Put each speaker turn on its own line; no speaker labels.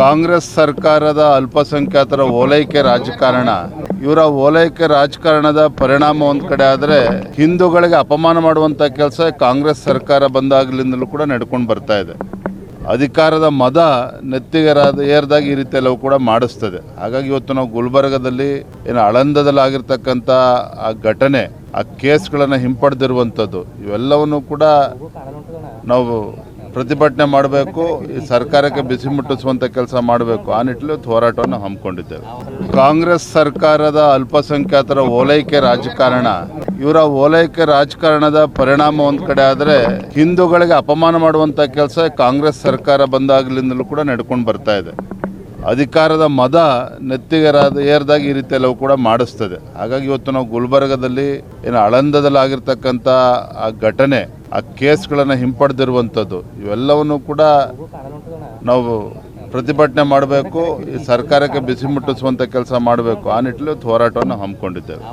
ಕಾಂಗ್ರೆಸ್ ಸರ್ಕಾರದ ಅಲ್ಪಸಂಖ್ಯಾತರ ಓಲೈಕೆ ರಾಜಕಾರಣ ಇವರ ಓಲೈಕೆ ರಾಜಕಾರಣದ ಪರಿಣಾಮ ಒಂದು ಕಡೆ ಆದರೆ ಹಿಂದೂಗಳಿಗೆ ಅಪಮಾನ ಮಾಡುವಂಥ ಕೆಲಸ ಕಾಂಗ್ರೆಸ್ ಸರ್ಕಾರ ಬಂದಾಗಲಿಂದಲೂ ಕೂಡ ನಡ್ಕೊಂಡು ಬರ್ತಾ ಇದೆ. ಅಧಿಕಾರದ ಮದ ನೆತ್ತಿಗೆ ಏರಿದಾಗ ಈ ರೀತಿ ಎಲ್ಲವೂ ಕೂಡ ಮಾಡಿಸ್ತದೆ. ಹಾಗಾಗಿ ಇವತ್ತು ನಾವು ಗುಲ್ಬರ್ಗದಲ್ಲಿ ಆಳಂದದಲ್ಲಿ ಆಗಿರ್ತಕ್ಕಂಥ ಆ ಘಟನೆ, ಆ ಕೇಸ್ಗಳನ್ನು ಹಿಂಪಡೆದಿರುವಂಥದ್ದು ಇವೆಲ್ಲವನ್ನು ಕೂಡ ನಾವು ಪ್ರತಿಭಟನೆ ಮಾಡಬೇಕು, ಈ ಸರ್ಕಾರಕ್ಕೆ ಬಿಸಿ ಮುಟ್ಟಿಸುವಂಥ ಕೆಲಸ ಮಾಡಬೇಕು. ಆ ನಿಟ್ಟಿನಲ್ಲಿ ಹೋರಾಟವನ್ನು ಹಮ್ಮಿಕೊಂಡಿದ್ದೇವೆ. ಕಾಂಗ್ರೆಸ್ ಸರ್ಕಾರದ ಅಲ್ಪಸಂಖ್ಯಾತರ ಓಲೈಕೆ ರಾಜಕಾರಣ ಇವರ ಓಲೈಕೆ ರಾಜಕಾರಣದ ಪರಿಣಾಮ ಒಂದು ಕಡೆ ಆದರೆ ಹಿಂದೂಗಳಿಗೆ ಅಪಮಾನ ಮಾಡುವಂಥ ಕೆಲಸ ಕಾಂಗ್ರೆಸ್ ಸರ್ಕಾರ ಬಂದಾಗಲಿಂದಲೂ ಕೂಡ ನಡ್ಕೊಂಡು ಬರ್ತಾ ಇದೆ. ಅಧಿಕಾರದ ಮದ ನೆತ್ತಿಗೆ ಏರಿದಾಗ ಈ ರೀತಿ ಎಲ್ಲವೂ ಕೂಡ ಮಾಡಿಸ್ತದೆ. ಹಾಗಾಗಿ ಇವತ್ತು ನಾವು ಗುಲ್ಬರ್ಗದಲ್ಲಿ ಆಳಂದದಲ್ಲಿ ಆಗಿರ್ತಕ್ಕಂಥ ಆ ಘಟನೆ, ಆ ಕೇಸ್ಗಳನ್ನು ಹಿಂಪಡೆದಿರುವಂಥದ್ದು ಇವೆಲ್ಲವನ್ನು ಕೂಡ ನಾವು ಪ್ರತಿಭಟನೆ ಮಾಡಬೇಕು, ಈ ಸರ್ಕಾರಕ್ಕೆ ಬಿಸಿ ಮುಟ್ಟಿಸುವಂಥ ಕೆಲಸ ಮಾಡಬೇಕು. ಆ ನಿಟ್ಟಿನಲ್ಲಿ ಹೋರಾಟವನ್ನು ಹಮ್ಮಿಕೊಂಡಿದ್ದೇವೆ.